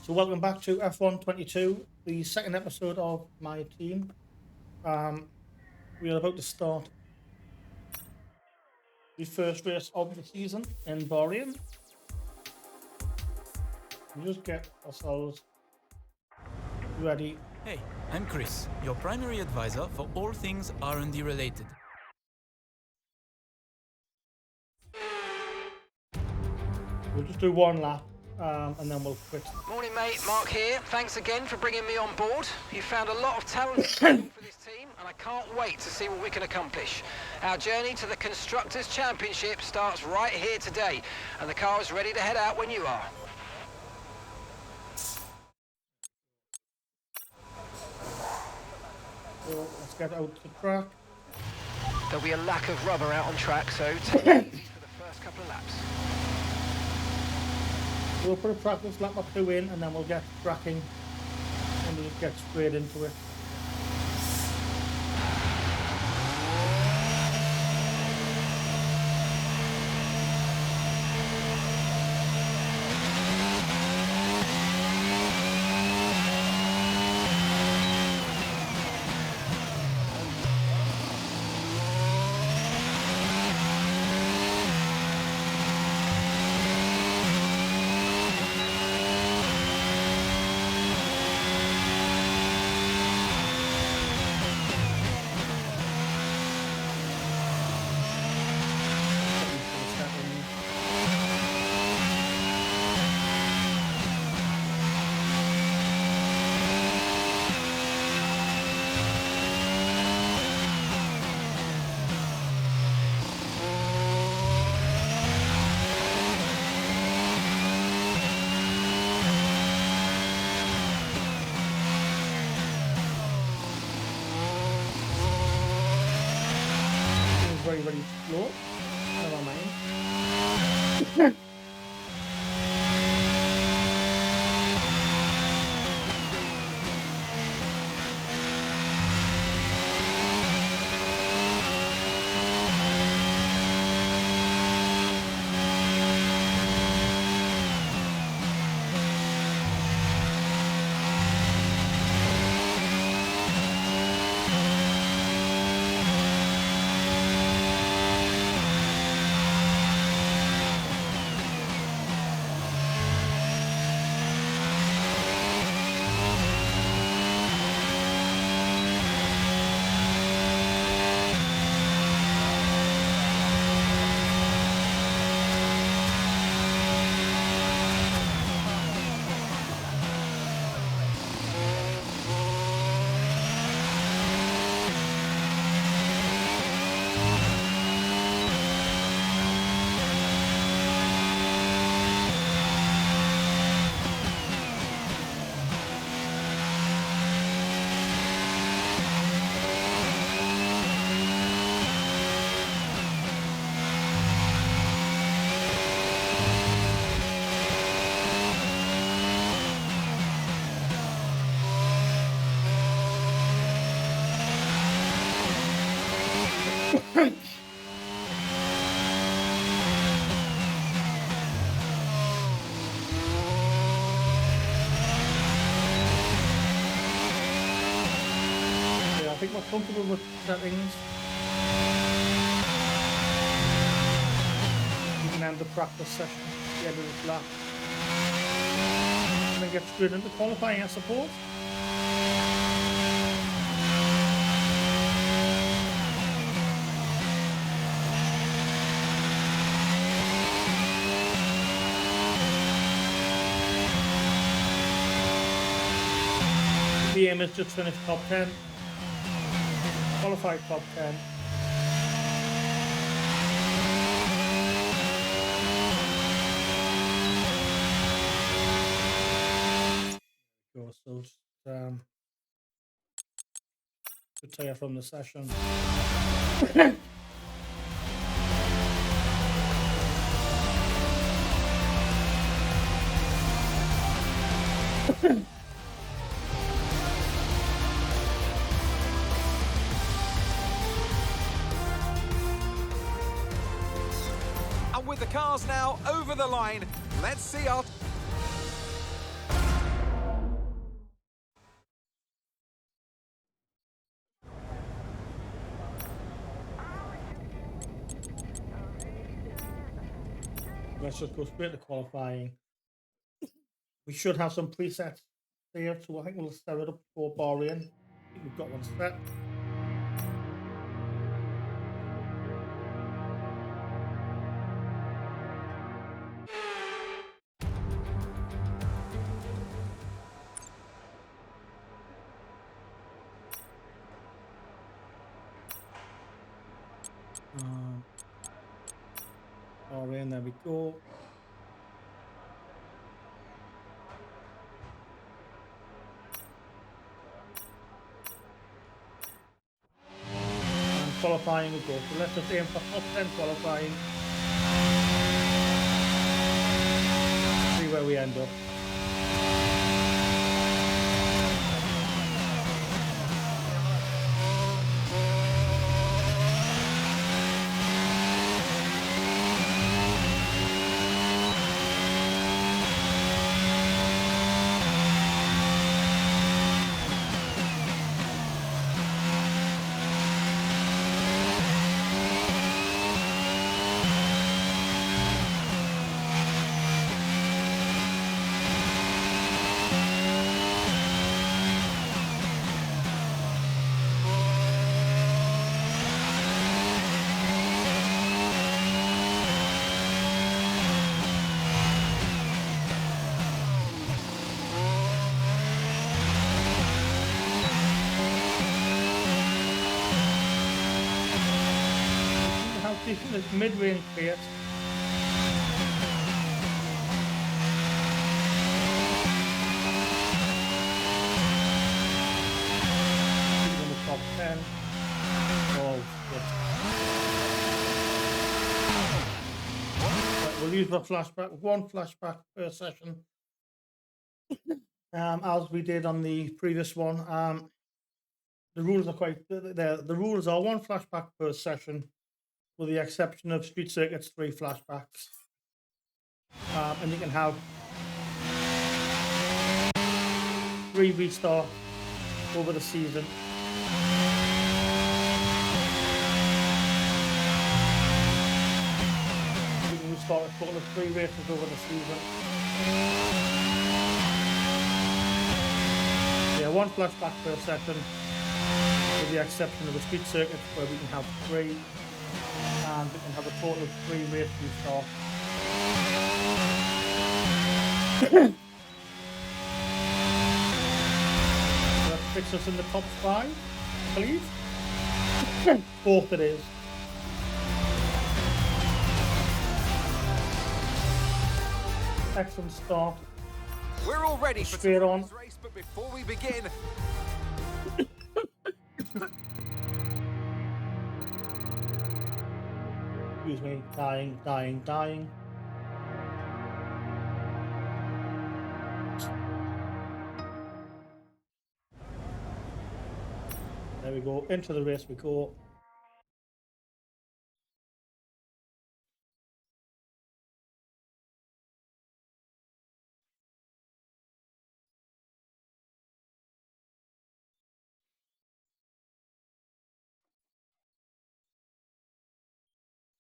So welcome back to F122, the second episode of my team. We are about to start the first race of the season in Bahrain. We'll just get ourselves ready. Hey, I'm Chris, your primary advisor for all things R&D related. We'll just do one lap and then we'll quit. Morning mate, Mark here. Thanks again for bringing me on board. You found a lot of talent for this team and I can't wait to see what we can accomplish. Our journey to the Constructors' Championship starts right here today and the car is ready to head out when you are. So let's get out to the track. There'll be a lack of rubber out on track, so take it easy for the first couple of laps. We'll put a practice lap or two in and then we'll get cracking and we'll just get straight into it. Very slow. Never mind. I think we're comfortable with settings. We can end the practice session at the end of this lap. And then get straight into qualifying, I suppose. The aim is just finish top 10. Qualified top 10. So just retire from the session. And with the cars now over the line, let's see our... Let's just go straight to qualifying. We should have some presets saved, so I think we'll set it up for Bahrain. I think we've got one set. Bahrain, there we go. Qualifying we go. So let's just aim for top 10 qualifying. See where we end up. This mid-range pace. In the top 10. Oh, shit. Right, we'll use the flashback, one flashback per session. As we did on the previous one. The rules are quite, the rules are one flashback per session, with the exception of Street Circuit's 3 flashbacks. And you can have 3 restarts over the season. You can restart a total of 3 races over the season. Yeah, 1 flashback per session, with the exception of the Street Circuit, where we can have 3. And we can have a total of 3 race restarts. That puts us in the top 5, I believe. 4th it is. Excellent start. We're all ready for straight on race, but before we begin, excuse me, dying. There we go, into the race we go.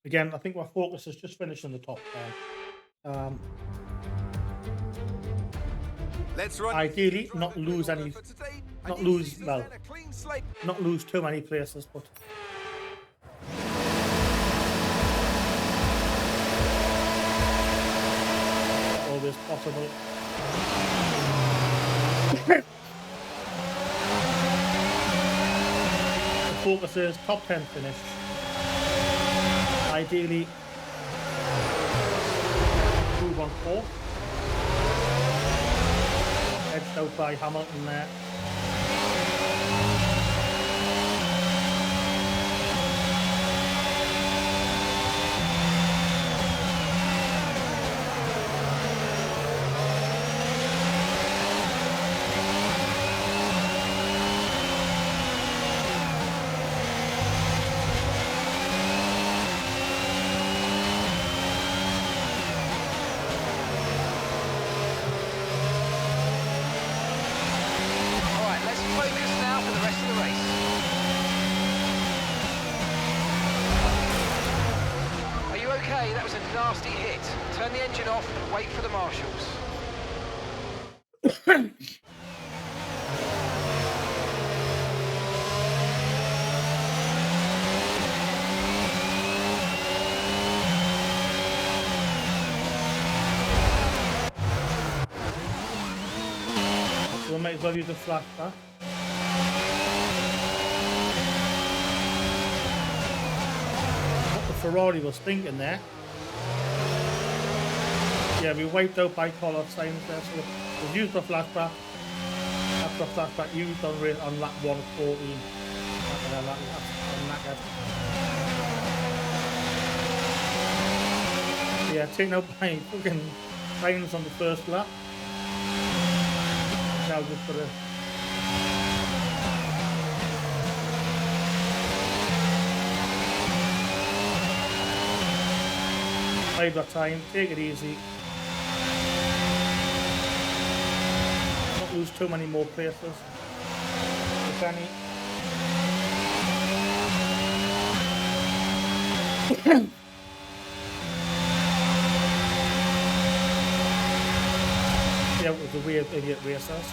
Again, I think our focus is just finishing the top 10. let's run. Ideally, not lose any, not lose too many places, but always possible. The focus is top 10 finish. Ideally, move on 4th. Edged out by Hamilton there. That was a nasty hit. Turn the engine off and wait for the marshals. So we might as well use a flashback. What the Ferrari was thinking there. Yeah, we wiped out bi-color signs there, so we've used the flashback. That's the flashback used on lap 114. Yeah, taking out my fucking signs on the first lap. Now just for the save that time, take it easy. Not lose too many more places. If any. Yeah, it was a weird idiot racers.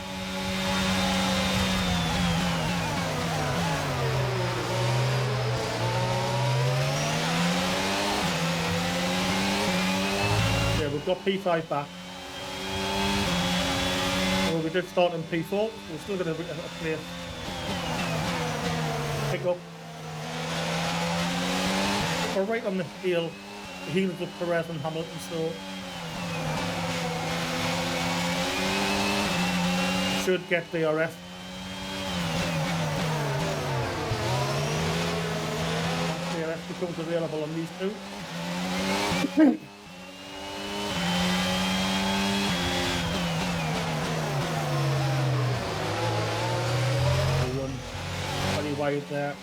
Yeah, we've got P5 back. Well, we did start in P4, we're still going to play pick up. We're right on the heels of Perez and Hamilton, so should get DRS. DRS becomes available on these two. Run very wide there.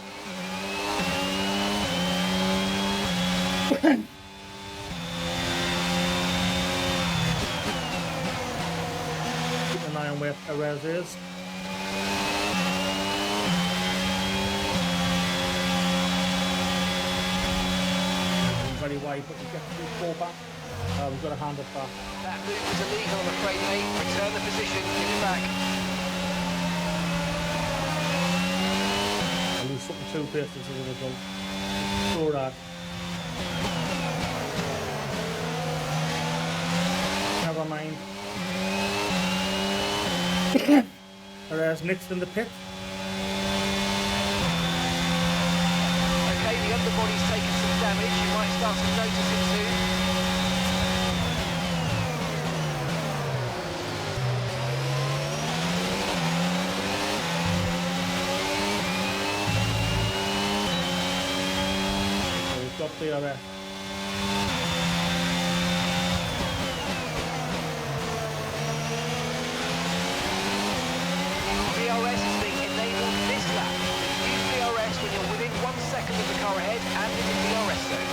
Keep an eye on where Perez is. Very wide, but we get to pull back. We've got to hand it back. That move was illegal, I'm afraid, mate. Return the position, give it back. I lose something 2 places as a result. So that. Never mind. Perez next in the pit. Okay, the underbody's taken some damage. You might start to notice it soon. So we've got DRS. DRS is being enabled this lap. Use DRS when you're within 1 second of the car ahead and in the DRS zone.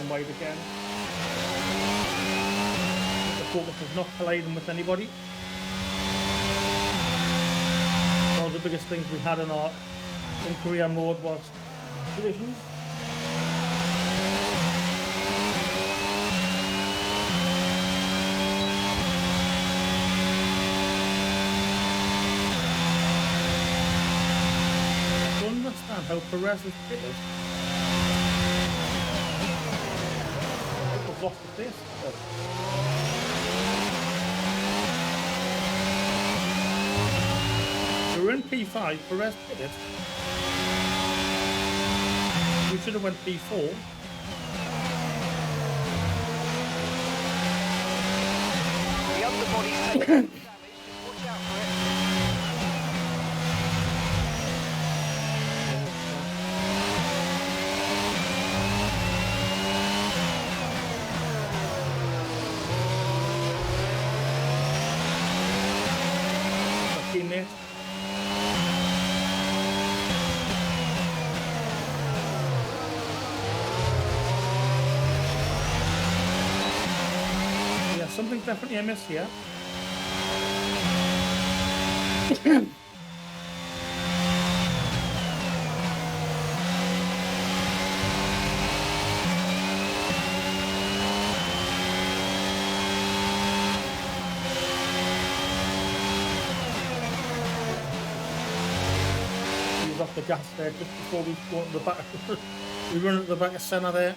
Wide again. The focus is not colliding with anybody. One of the biggest things we had in career mode was collisions. I don't understand how Perez is fitted. Lost the pace. We're in P5, Perez did it. We should have went P4. The underbody body's taking some damage. Just watch out for it. Teammate. Yeah, something definitely I missed here. Off the gas there just before we go to the back. We run at the back of centre there.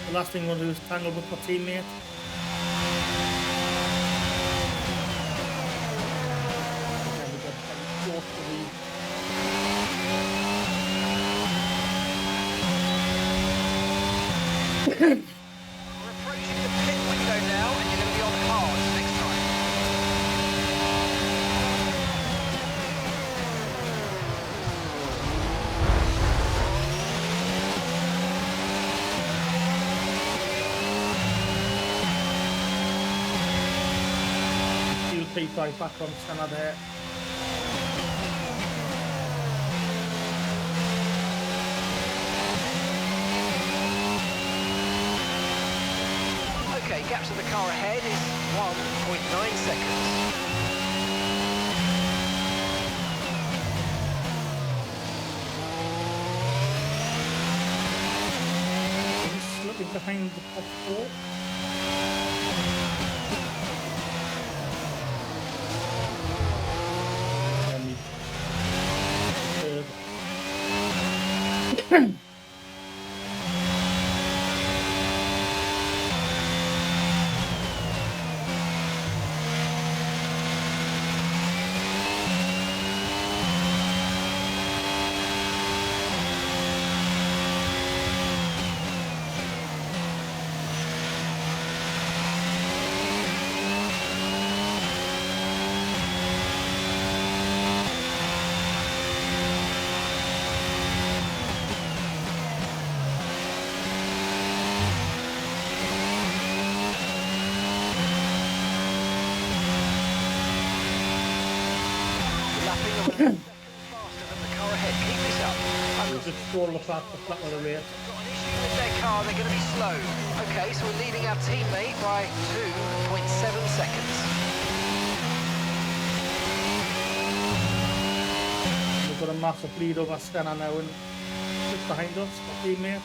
The last thing we'll do is tangle with my teammate. And we got close to We're approaching the pit window now, and you're going to be on hard next time. P5 back on centre there. Okay, gap to the car ahead is 1.9 seconds. Just slipping behind the top four. Seconds faster than the car ahead. Keep this up. We'll just stroll the flat with the race. Got an issue with their car, they're going to be slow. Okay, so we're leading our teammate by 2.7 seconds. We've got a massive lead over Stena now and just behind us, my teammate.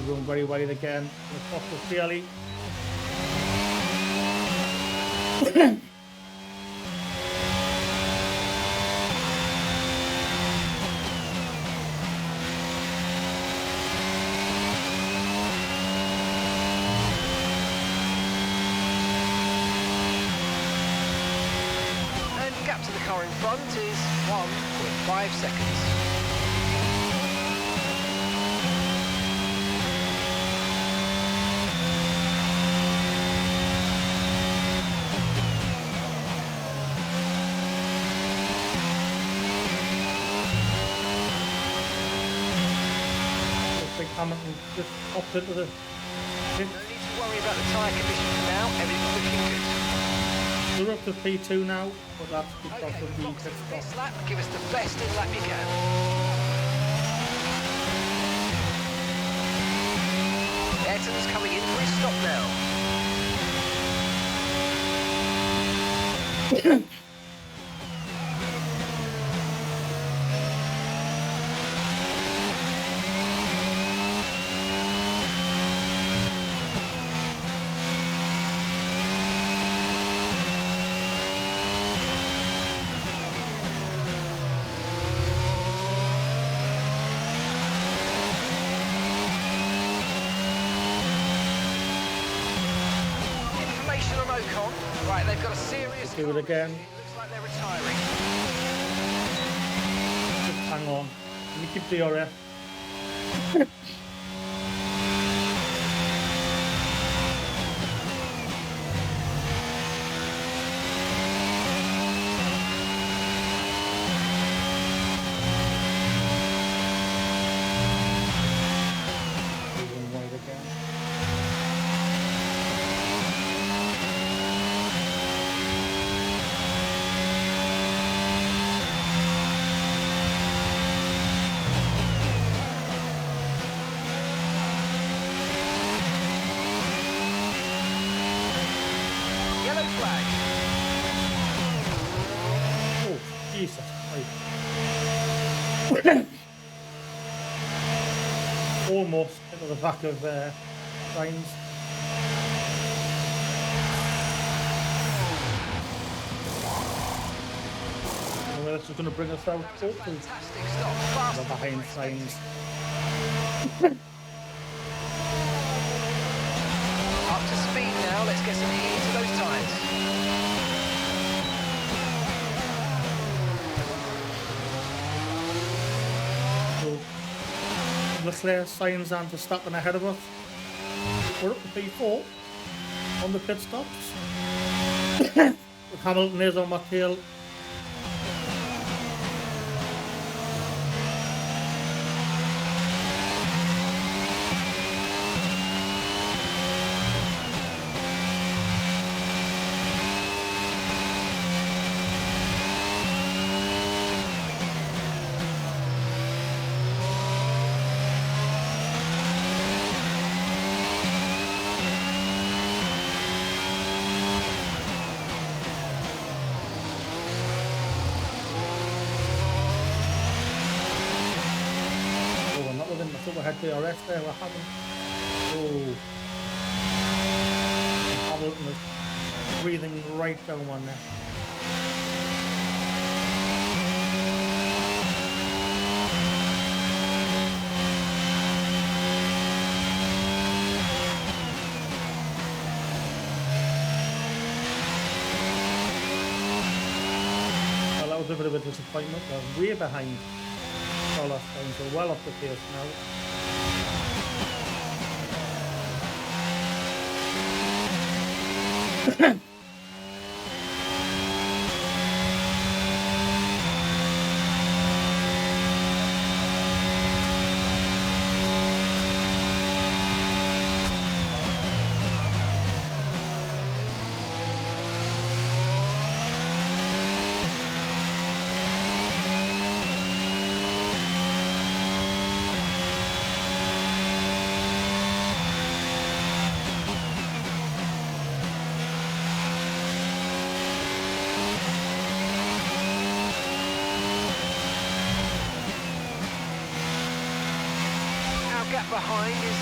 Going very wide again. The top was clearly. And gap to the car in front is 1.5 seconds. Hamilton just popped into the pit. No need to worry about the tyre conditions now, everything's looking good. We're up to P2 now, but that's because Okay, of the focus pit on stop. this lap, give us the best in lap you can. Ayrton's coming in for his stop now. Right, they've got a serious Do it again. It looks like they're retiring. Just hang on. Let me keep DRS. Yellow flag. Oh, Jesus Christ. Almost into the back of Ryan's. Well, this is going to bring us out That was a hopefully fantastic stop. Fast the as behind we were expecting. signs. Up to speed now. Let's get some heat into those tyres. So the clear signs and to stopping ahead of us. We're up to P4 on the pit stops. With Hamilton is on my tail. I thought we had DRS there, we haven't. Oh. Hamilton is breathing right down one there. Well, that was a bit of a disappointment. We're way behind. All last time, so well off the pace now. Gap behind is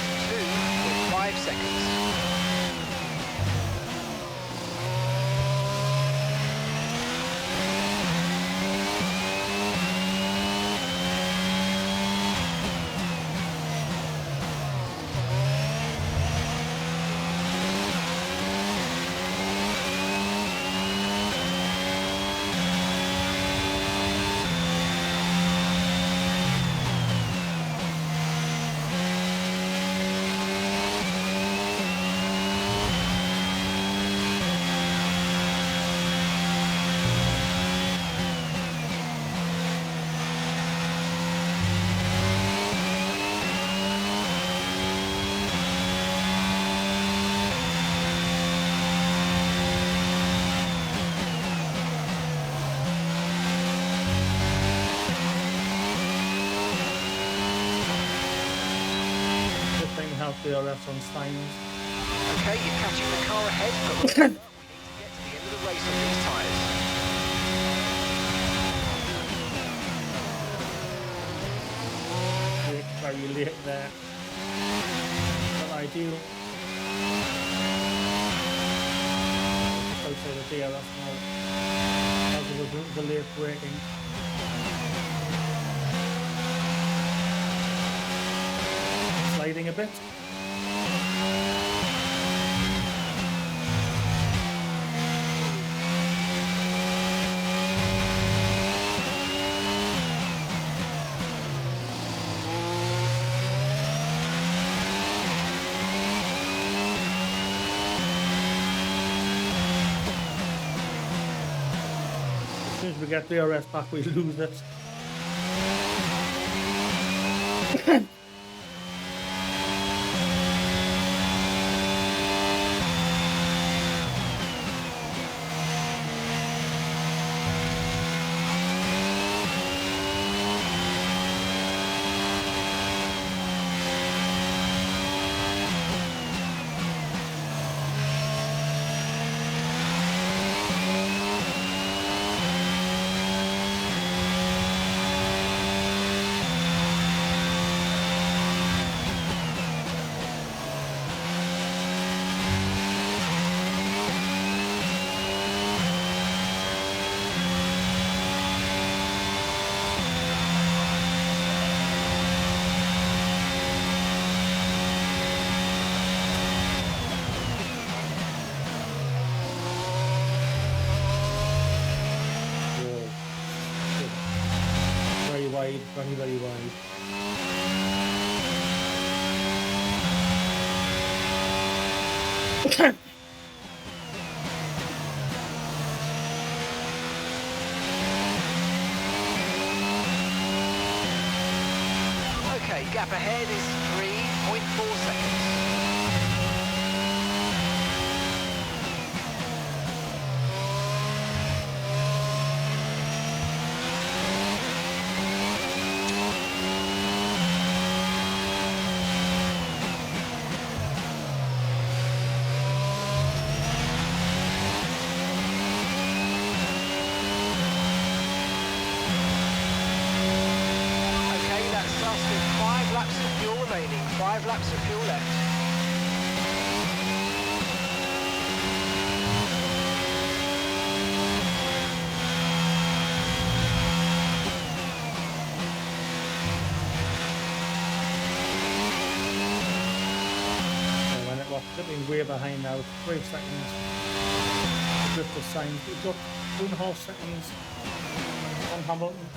2.5 seconds. DRS on signs. Okay, you're catching the car ahead, but we need to get to the end of the race on these tyres. Very late there. Not ideal. Just outside the DRS now. Because of the late braking. Sliding a bit. soon as we get the DRS back, we lose it. Very wide, very, very wide. Okay, gap ahead is 3.4 seconds. Okay, that's us with 5 laps of fuel remaining, 5 laps of fuel left. When it was sitting way behind now, 3 seconds. Just the sign. We've got 2.5 seconds on Hamilton.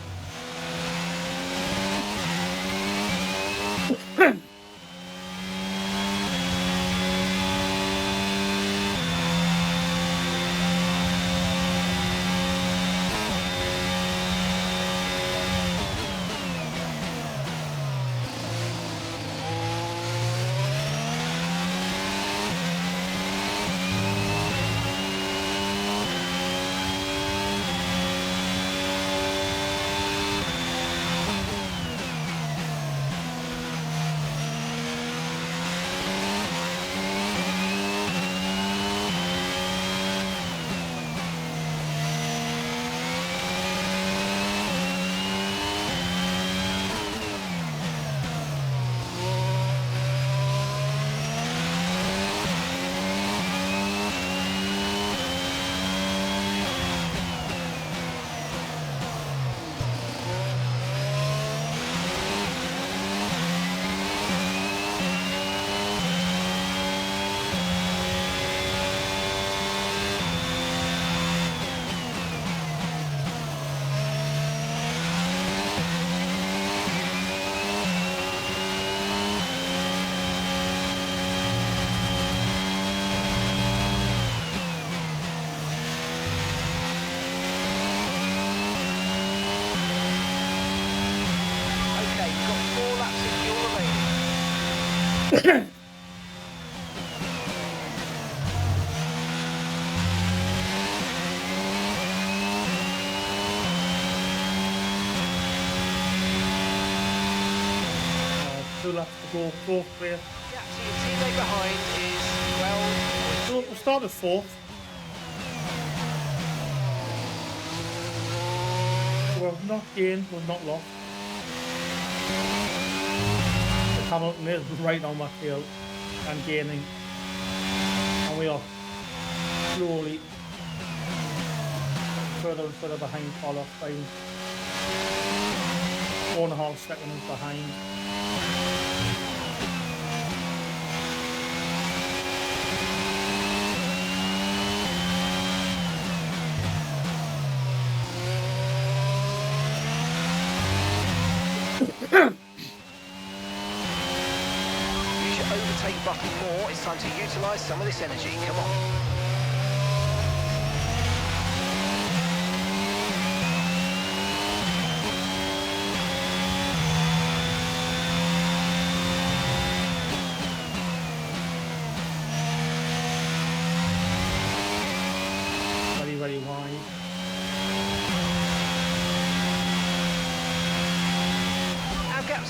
Okay, you've got 4 laps of fuel remaining. Two laps to go, fourth place. Yeah, so your teammate behind is 12. So we'll start at fourth. We've not gained, we've not lost. Hamilton is right on my tail and gaining. And we are slowly further and further behind Pollock by 4.5 seconds behind. Use your overtake button more. It's time to utilise some of this energy. Come on.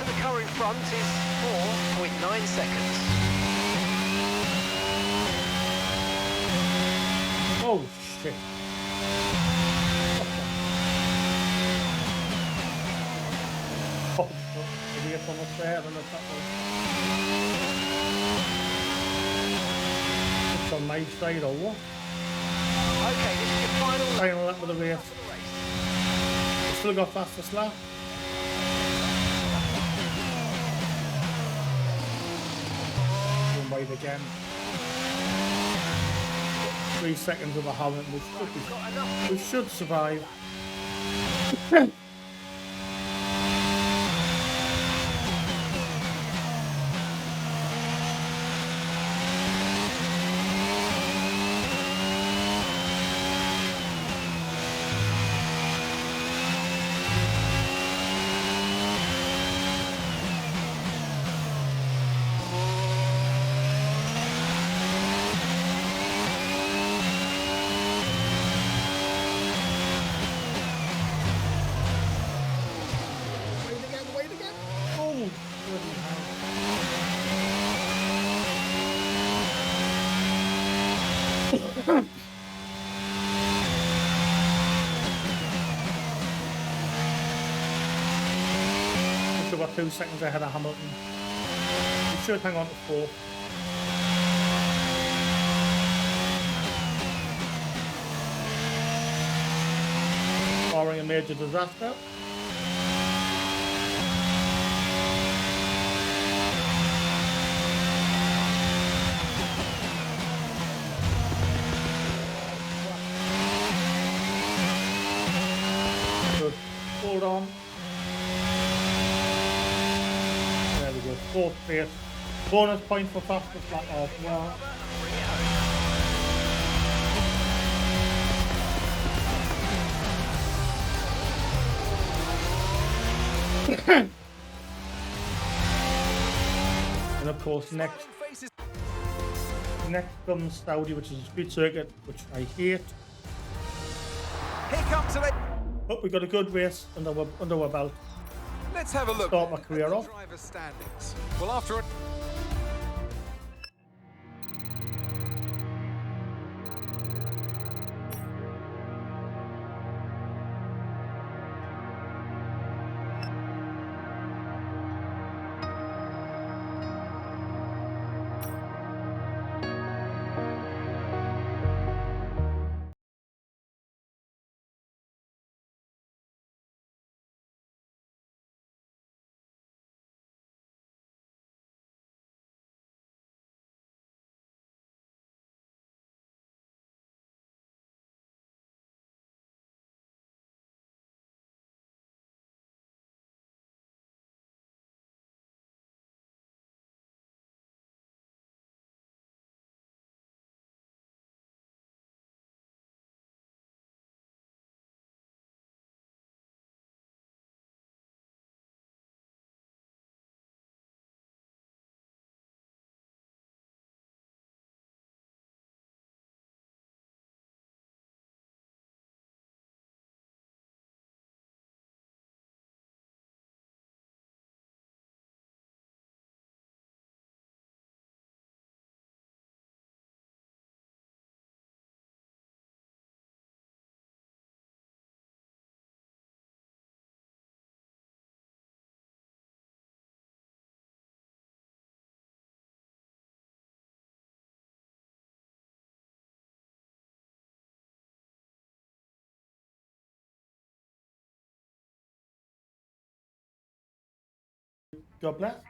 to the car in front is 4.9 seconds. Oh shit. Oh, idiot almost there. I don't know if that was. It's on my side or what? Okay, this is your final lap. Final lap of the race. Still got fastest lap. Going wide again. 3 seconds of a Hamilton. We should survive. Wait again. Oh, bloody hell. We've got 2 seconds ahead of Hamilton. We should hang on to 4. Barring a major disaster. Good. Hold on. There we go. 4th place. Bonus point for fastest lap off. Well, and of course next comes Saudi, which is a speed circuit, which I hate. Here comes the... But we got a good race under our belt. Let's have a look Start my at career the off. driver's standings. Well, after a... God bless.